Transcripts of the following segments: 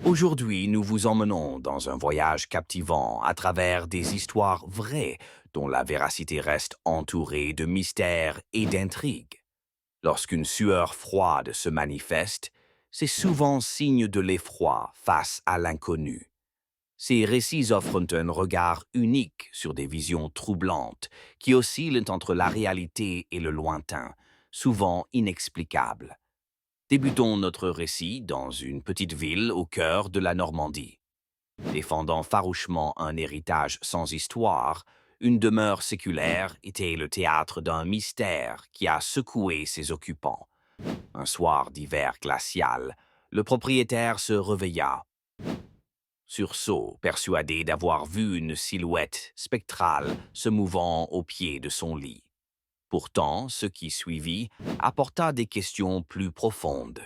Aujourd'hui, nous vous emmenons dans un voyage captivant à travers des histoires vraies dont la véracité reste entourée de mystères et d'intrigues. Lorsqu'une sueur froide se manifeste, c'est souvent signe de l'effroi face à l'inconnu. Ces récits offrent un regard unique sur des visions troublantes qui oscillent entre la réalité et le lointain, souvent inexplicables. Débutons notre récit dans une petite ville au cœur de la Normandie. Défendant farouchement un héritage sans histoire, une demeure séculaire était le théâtre d'un mystère qui a secoué ses occupants. Un soir d'hiver glacial, le propriétaire se réveilla, sursaut, persuadé d'avoir vu une silhouette spectrale se mouvant au pied de son lit. Pourtant, ce qui suivit apporta des questions plus profondes.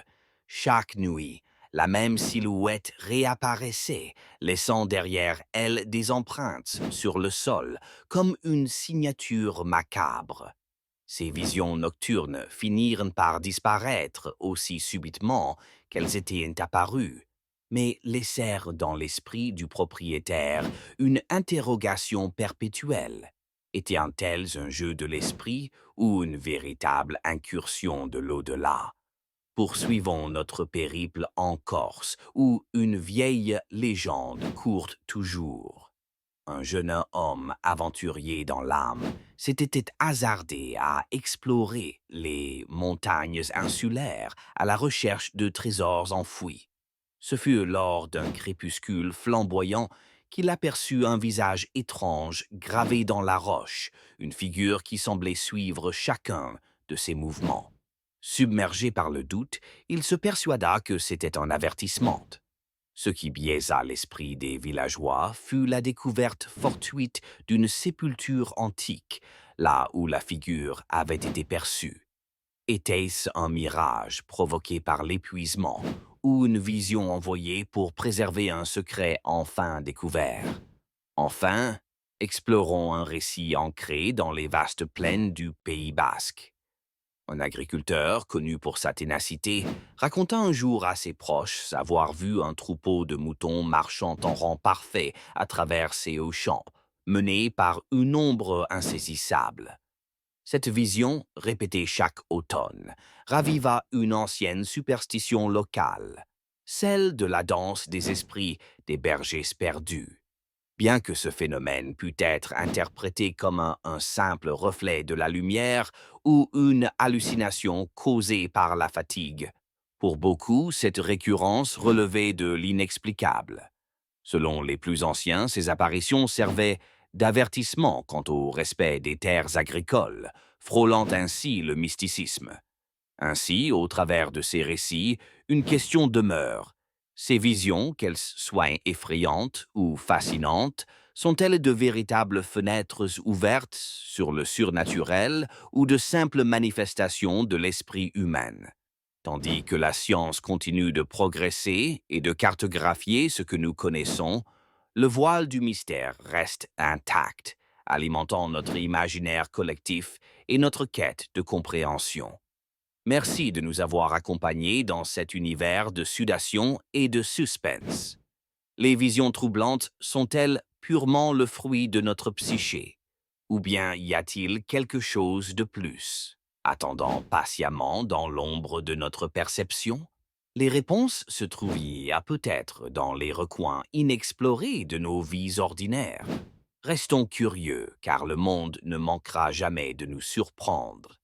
Chaque nuit, la même silhouette réapparaissait, laissant derrière elle des empreintes sur le sol, comme une signature macabre. Ces visions nocturnes finirent par disparaître aussi subitement qu'elles étaient apparues, mais laissèrent dans l'esprit du propriétaire une interrogation perpétuelle. Étaient-elles un jeu de l'esprit ou une véritable incursion de l'au-delà? Poursuivons notre périple en Corse, où une vieille légende court toujours. Un jeune homme aventurier dans l'âme s'était hasardé à explorer les montagnes insulaires à la recherche de trésors enfouis. Ce fut lors d'un crépuscule flamboyant qu'il aperçut un visage étrange gravé dans la roche, une figure qui semblait suivre chacun de ses mouvements. Submergé par le doute, il se persuada que c'était un avertissement. Ce qui biaisa l'esprit des villageois fut la découverte fortuite d'une sépulture antique, là où la figure avait été perçue. Était-ce un mirage provoqué par l'épuisement ou une vision envoyée pour préserver un secret enfin découvert? Enfin, explorons un récit ancré dans les vastes plaines du Pays basque. Un agriculteur, connu pour sa ténacité, raconta un jour à ses proches avoir vu un troupeau de moutons marchant en rang parfait à travers ses hauts champs, mené par une ombre insaisissable. Cette vision, répétée chaque automne, raviva une ancienne superstition locale, celle de la danse des esprits des bergers perdus. Bien que ce phénomène pût être interprété comme un simple reflet de la lumière ou une hallucination causée par la fatigue, pour beaucoup, cette récurrence relevait de l'inexplicable. Selon les plus anciens, ces apparitions servaient d'avertissement quant au respect des terres agricoles, frôlant ainsi le mysticisme. Ainsi, au travers de ces récits, une question demeure. Ces visions, qu'elles soient effrayantes ou fascinantes, sont-elles de véritables fenêtres ouvertes sur le surnaturel ou de simples manifestations de l'esprit humain? Tandis que la science continue de progresser et de cartographier ce que nous connaissons, le voile du mystère reste intact, alimentant notre imaginaire collectif et notre quête de compréhension. Merci de nous avoir accompagnés dans cet univers de sudation et de suspense. Les visions troublantes sont-elles purement le fruit de notre psyché? Ou bien y a-t-il quelque chose de plus, attendant patiemment dans l'ombre de notre perception? Les réponses se trouvent peut-être dans les recoins inexplorés de nos vies ordinaires. Restons curieux, car le monde ne manquera jamais de nous surprendre.